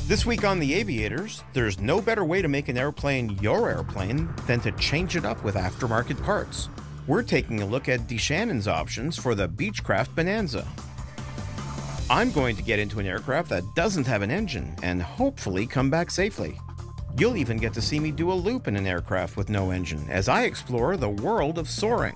This week on the Aviators, there's no better way to make an airplane your airplane than to change it up with aftermarket parts. We're taking a look at DeShannon's options for the Beechcraft Bonanza. I'm going to get into an aircraft that doesn't have an engine and hopefully come back safely. You'll even get to see me do a loop in an aircraft with no engine as I explore the world of soaring.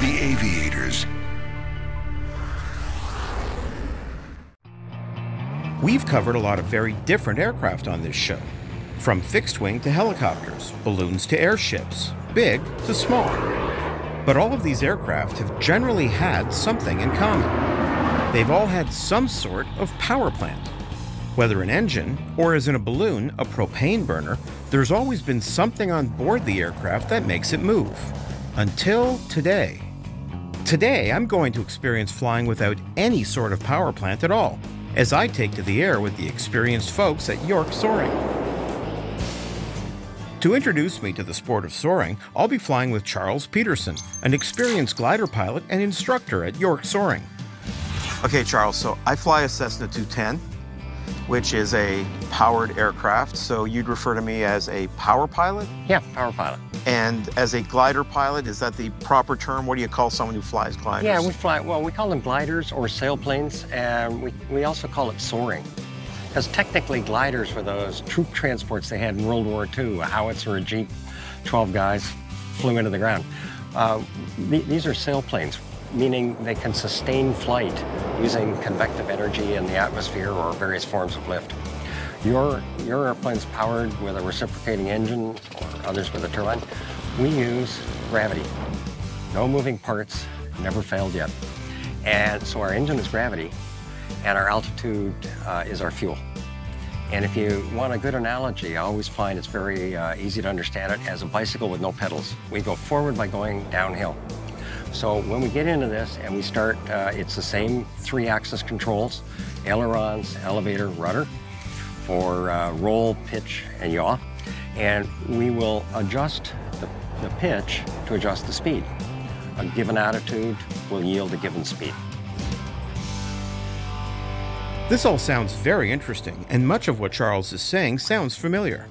The Aviators. We've covered a lot of very different aircraft on this show, from fixed-wing to helicopters, balloons to airships, big to small. But all of these aircraft have generally had something in common. They've all had some sort of power plant. Whether an engine, or as in a balloon, a propane burner, there's always been something on board the aircraft that makes it move. Until today. Today, I'm going to experience flying without any sort of power plant at all, as I take to the air with the experienced folks at York Soaring. To introduce me to the sport of soaring, I'll be flying with Charles Peterson, an experienced glider pilot and instructor at York Soaring. Okay, Charles, so I fly a Cessna 210, which is a powered aircraft, so you'd refer to me as a power pilot? Yeah, power pilot. And as a glider pilot, is that the proper term? What do you call someone who flies gliders? Yeah, we call them gliders or sailplanes, and we also call it soaring. Because technically gliders were those troop transports they had in World War II, a howitzer or a Jeep, 12 guys flew into the ground. These are sailplanes, meaning they can sustain flight using convective energy in the atmosphere or various forms of lift. Your airplane's powered with a reciprocating engine, or others with a turbine. We use gravity. No moving parts, never failed yet. And so our engine is gravity, and our altitude is our fuel. And if you want a good analogy, I always find it's very easy to understand it as a bicycle with no pedals. We go forward by going downhill. So when we get into this and we start, it's the same 3-axis controls, ailerons, elevator, rudder, for roll, pitch, and yaw. And we will adjust the pitch to adjust the speed. A given attitude will yield a given speed. This all sounds very interesting, and much of what Charles is saying sounds familiar.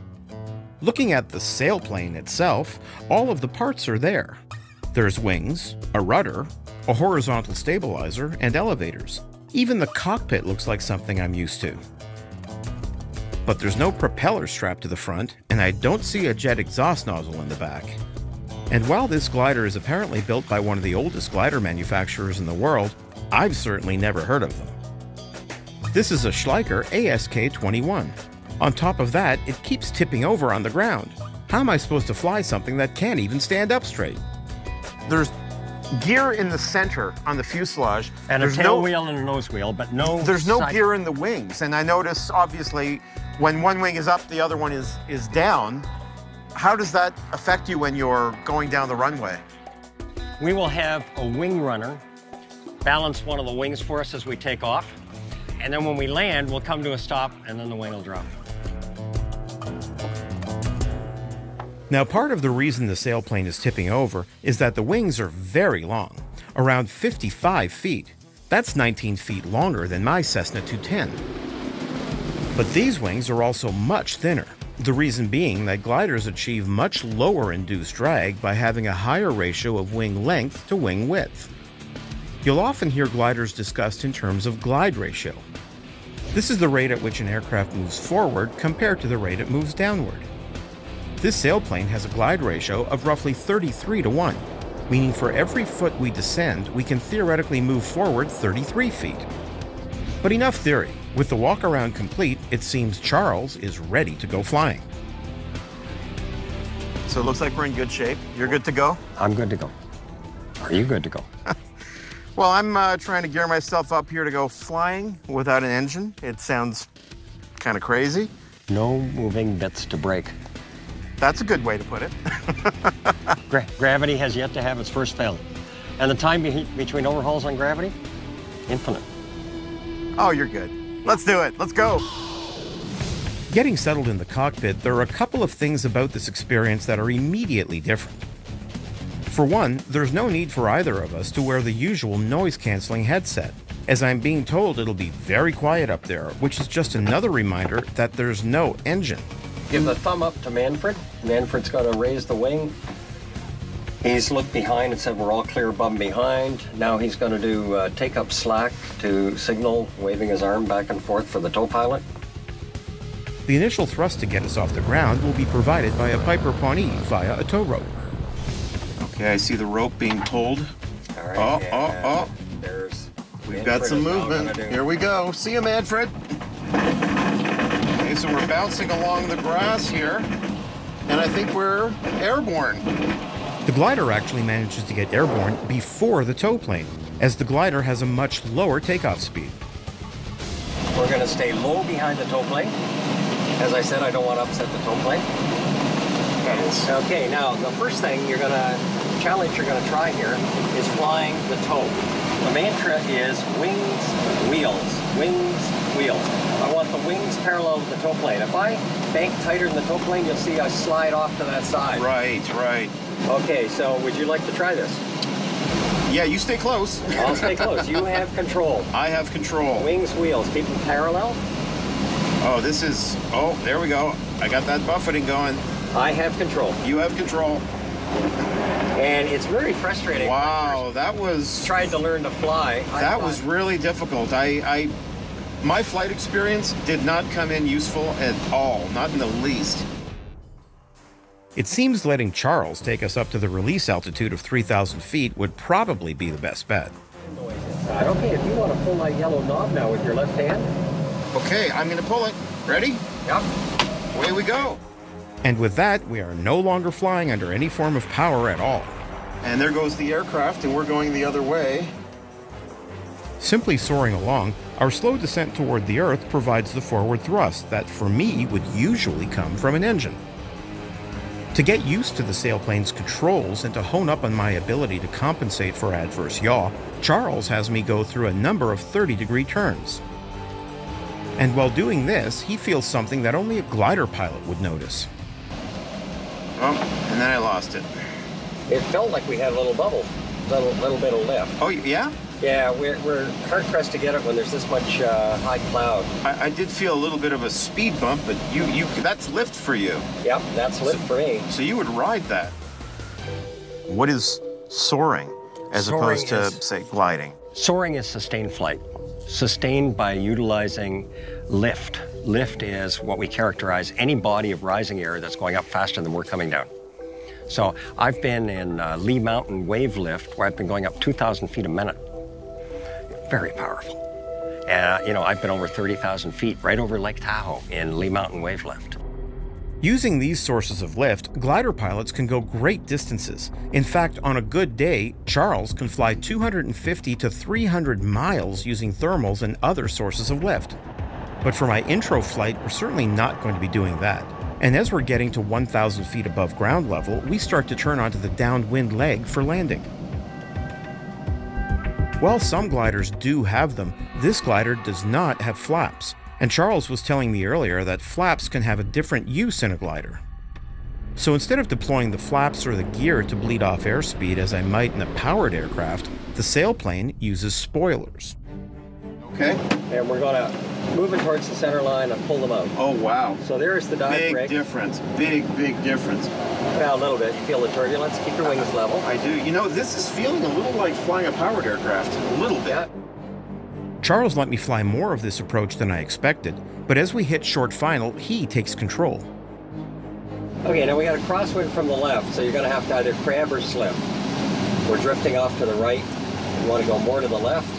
Looking at the sailplane itself, all of the parts are there. There's wings, a rudder, a horizontal stabilizer, and elevators. Even the cockpit looks like something I'm used to. But there's no propeller strapped to the front, and I don't see a jet exhaust nozzle in the back. And while this glider is apparently built by one of the oldest glider manufacturers in the world, I've certainly never heard of them. This is a Schleicher ASK-21. On top of that, it keeps tipping over on the ground. How am I supposed to fly something that can't even stand up straight? There's gear in the center on the fuselage. And a tail wheel and a nose wheel, but there's no gear in the wings. And I notice, obviously, when one wing is up, the other one is down. How does that affect you when you're going down the runway? We will have a wing runner balance one of the wings for us as we take off. And then when we land, we'll come to a stop, and then the wing will drop. Now, part of the reason the sailplane is tipping over is that the wings are very long, around 55 feet. That's 19 feet longer than my Cessna 210. But these wings are also much thinner, the reason being that gliders achieve much lower induced drag by having a higher ratio of wing length to wing width. You'll often hear gliders discussed in terms of glide ratio. This is the rate at which an aircraft moves forward compared to the rate it moves downward. This sailplane has a glide ratio of roughly 33:1, meaning for every foot we descend, we can theoretically move forward 33 feet. But enough theory. With the walk-around complete, it seems Charles is ready to go flying. So it looks like we're in good shape. You're good to go? I'm good to go. Are you good to go? Well, I'm trying to gear myself up here to go flying without an engine. It sounds kind of crazy. No moving bits to break. That's a good way to put it. Gravity has yet to have its first fail. And the time between overhauls on Gravity, infinite. Oh, you're good. Let's do it. Let's go. Getting settled in the cockpit, there are a couple of things about this experience that are immediately different. For one, there's no need for either of us to wear the usual noise-canceling headset, as I'm being told it'll be very quiet up there, which is just another reminder that there's no engine. Give the thumb up to Manfred. Manfred's going to raise the wing. He's looked behind and said we're all clear above and behind. Now he's going to do take up slack to signal, waving his arm back and forth for the tow pilot. The initial thrust to get us off the ground will be provided by a Piper Pawnee via a tow rope. Okay, I see the rope being pulled. All right, There's We've Manfred got some is now movement. gonna do- Here we go. See you, Manfred. Okay, so we're bouncing along the grass here, and I think we're airborne. The glider actually manages to get airborne before the tow plane, as the glider has a much lower takeoff speed. We're going to stay low behind the tow plane. As I said, I don't want to upset the tow plane. Okay, now the first thing challenge you're going to try here is flying the tow. The mantra is wings, wheels, wings, wheels. I want the wings parallel to the tow plane. If I bank tighter than the tow plane, you'll see I slide off to that side. Right. Okay, so would you like to try this? Yeah, you stay close. I'll stay close. You have control. I have control. Wings, wheels, keep them parallel. Oh, there we go. I got that buffeting going. I have control. You have control. And it's very frustrating. Wow, that was... Tried to learn to fly. That was really difficult. My flight experience did not come in useful at all, not in the least. It seems letting Charles take us up to the release altitude of 3,000 feet would probably be the best bet. Okay, if you want to pull that yellow knob now with your left hand. Okay, I'm going to pull it. Ready? Yep. Away we go. And with that, we are no longer flying under any form of power at all. And there goes the aircraft, and we're going the other way. Simply soaring along, our slow descent toward the Earth provides the forward thrust that, for me, would usually come from an engine. To get used to the sailplane's controls and to hone up on my ability to compensate for adverse yaw, Charles has me go through a number of 30-degree turns. And while doing this, he feels something that only a glider pilot would notice. Oh, and then I lost it. It felt like we had a little bubble, little bit of lift. Oh, yeah? Yeah, we're hard-pressed to get it when there's this much high cloud. I did feel a little bit of a speed bump, but that's lift for you. Yep, that's lift for me. So you would ride that. What is soaring as opposed to, say, gliding? Soaring is sustained flight. Sustained by utilizing lift. Lift is what we characterize any body of rising air that's going up faster than we're coming down. So I've been in Lee Mountain wave lift where I've been going up 2,000 feet a minute. Very powerful. I've been over 30,000 feet right over Lake Tahoe in Lee Mountain wave lift. Using these sources of lift, glider pilots can go great distances. In fact, on a good day, Charles can fly 250 to 300 miles using thermals and other sources of lift. But for my intro flight, we're certainly not going to be doing that. And as we're getting to 1,000 feet above ground level, we start to turn onto the downwind leg for landing. While some gliders do have them, this glider does not have flaps. And Charles was telling me earlier that flaps can have a different use in a glider. So instead of deploying the flaps or the gear to bleed off airspeed as I might in a powered aircraft, the sailplane uses spoilers. Okay. And we're going to move it towards the center line and pull them out. Oh, wow. So there's the dive brake. Big difference. Big difference. Well, a little bit. You feel the turbulence. Keep your wings level. I do. This is feeling a little like flying a powered aircraft. A little bit. Yeah. Charles let me fly more of this approach than I expected, but as we hit short final, he takes control. Okay, now we got a crosswind from the left, so you're going to have to either crab or slip. We're drifting off to the right. You want to go more to the left.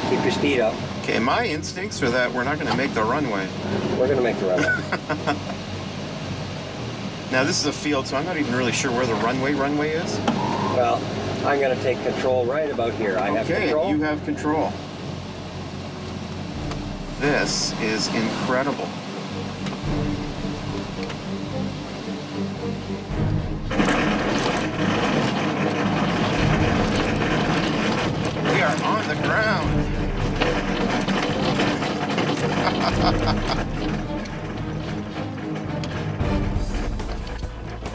Keep your speed up. Okay, my instincts are that we're not going to make the runway. We're going to make the runway. Now this is a field, so I'm not even really sure where the runway is. Well, I'm going to take control right about here. I have control. Okay, you have control. This is incredible. We are on the ground.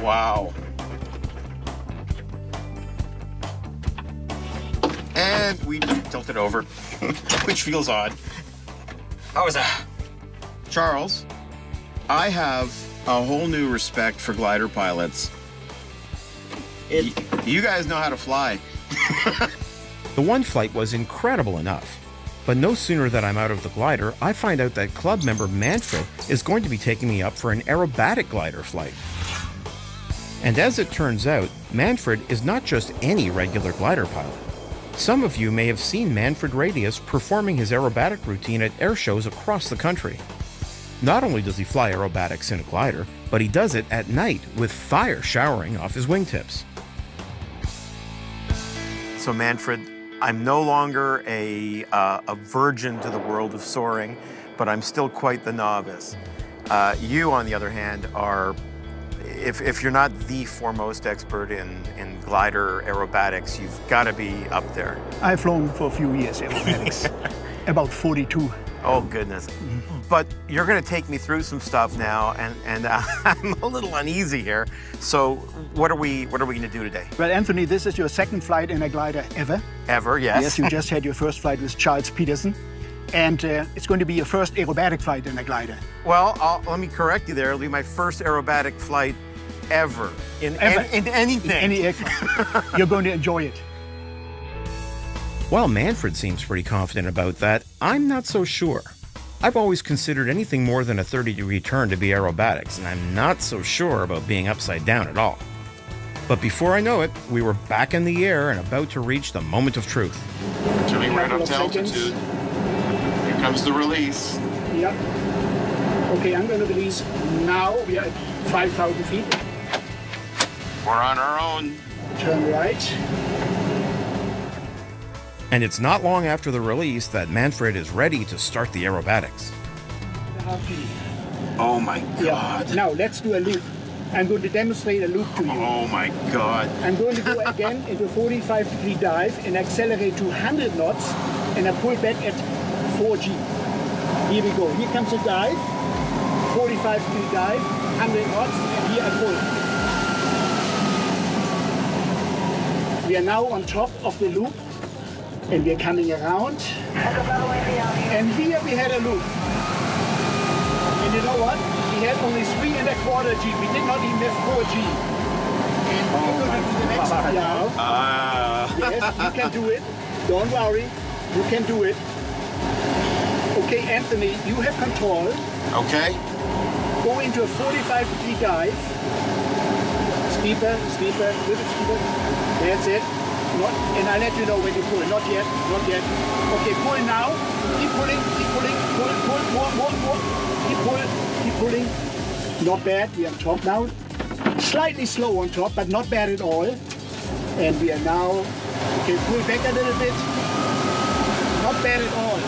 Wow. And we tilted over, which feels odd. How was that? Charles, I have a whole new respect for glider pilots. You guys know how to fly. The one flight was incredible enough. But no sooner that I'm out of the glider, I find out that club member Manfred is going to be taking me up for an aerobatic glider flight. And as it turns out, Manfred is not just any regular glider pilot. Some of you may have seen Manfred Radius performing his aerobatic routine at air shows across the country. Not only does he fly aerobatics in a glider, but he does it at night with fire showering off his wingtips. So Manfred, I'm no longer a virgin to the world of soaring, but I'm still quite the novice. You, on the other hand, are, if you're not the foremost expert in glider aerobatics, you've got to be up there. I've flown for a few years aerobatics, about 42. Oh, goodness. But you're going to take me through some stuff now, and I'm a little uneasy here. So what are we going to do today? Well, Anthony, this is your second flight in a glider ever. Ever, yes. Yes, you just had your first flight with Charles Peterson. And it's going to be your first aerobatic flight in a glider. Well, let me correct you there. It'll be my first aerobatic flight ever. In anything. In any aircraft. You're going to enjoy it. While Manfred seems pretty confident about that, I'm not so sure. I've always considered anything more than a 30-degree turn to be aerobatics, and I'm not so sure about being upside down at all. But before I know it, we were back in the air and about to reach the moment of truth. Turning right up to altitude. Here comes the release. Yep. Okay, I'm going to release now. We are at 5,000 feet. We're on our own. Turn right. And it's not long after the release that Manfred is ready to start the aerobatics. Oh my God. Yeah. Now let's do a loop. I'm going to demonstrate a loop to you. Oh my God. I'm going to go again into a 45-degree dive and accelerate to 100 knots, and I pull back at 4G. Here we go. Here comes a dive, 45-degree dive, 100 knots, and here I pull. We are now on top of the loop, and we are coming around. And here we had a loop. And you know what? We had only 3¼ G. We did not even have 4G. And we're going to do the next one now. Yes, you can do it. Don't worry. You can do it. Okay, Anthony, you have control. Okay. Go into a 45-degree dive. Steeper, steeper, a little steeper. That's it. And I'll let you know when you pull. Not yet, not yet. Okay, pull now. Keep pulling, pull, more. Keep pulling. Not bad, we are on top now. Slightly slow on top, but not bad at all. And we are now, okay, pull back a little bit. Not bad at all.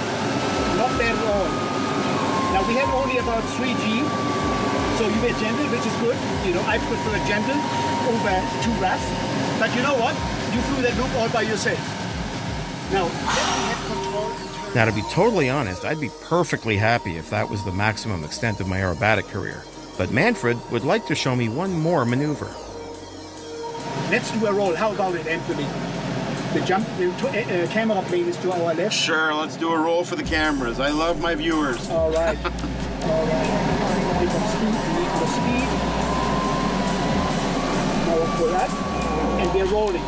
Not bad at all. Now we have only about 3G, so you were gentle, which is good. You know, I prefer gentle over too rough. But you know what? You flew that loop all by yourself. Now, let me have control and turn. Now, to be totally honest, I'd be perfectly happy if that was the maximum extent of my aerobatic career. But Manfred would like to show me one more maneuver. Let's do a roll. How about it, Anthony? The camera plane is to our left. Sure, let's do a roll for the cameras. I love my viewers. All right. All right. Take some speed. We need the speed. Now we'll pull up. And we're rolling.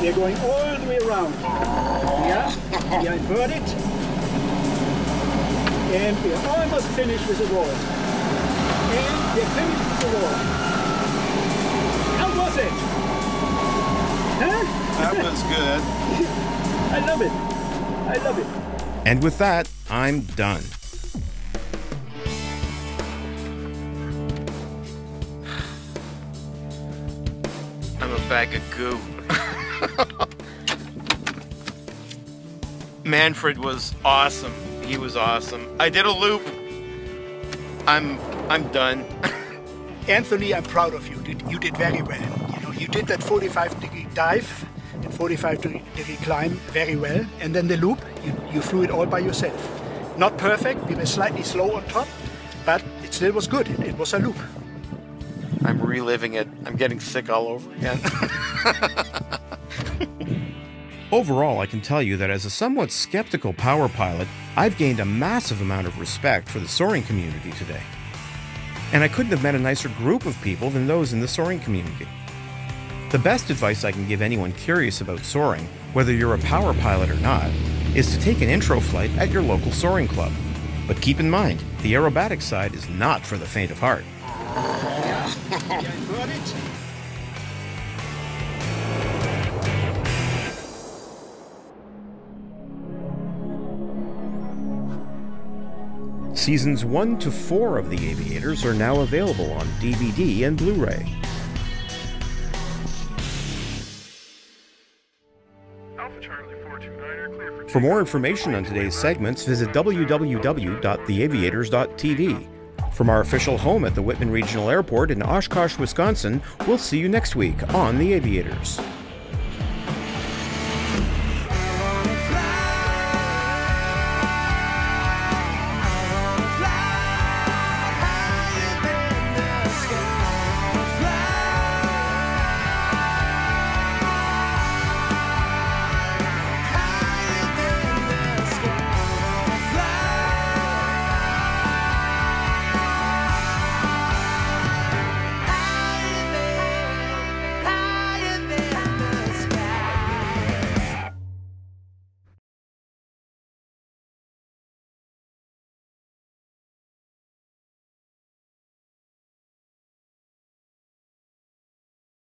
We're going all the way around. Yeah, we are inverted. And we're almost finished with the roll. And we're finished with the roll. How was it? Huh? That was good. I love it. I love it. And with that, I'm done. I'm a bag of goo. Manfred was awesome. He was awesome. I did a loop. I'm done. Anthony, I'm proud of you. You did very well. You know, you did that 45-degree dive and 45-degree climb very well. And then the loop, you flew it all by yourself. Not perfect. We were slightly slow on top, but it still was good. It was a loop. I'm reliving it. I'm getting sick all over again. Overall, I can tell you that as a somewhat skeptical power pilot, I've gained a massive amount of respect for the soaring community today. And I couldn't have met a nicer group of people than those in the soaring community. The best advice I can give anyone curious about soaring, whether you're a power pilot or not, is to take an intro flight at your local soaring club. But keep in mind, the aerobatic side is not for the faint of heart. Seasons 1 to 4 of The Aviators are now available on DVD and Blu-ray. For more information on today's segments, visit www.theaviators.tv. From our official home at the Whitman Regional Airport in Oshkosh, Wisconsin, we'll see you next week on The Aviators.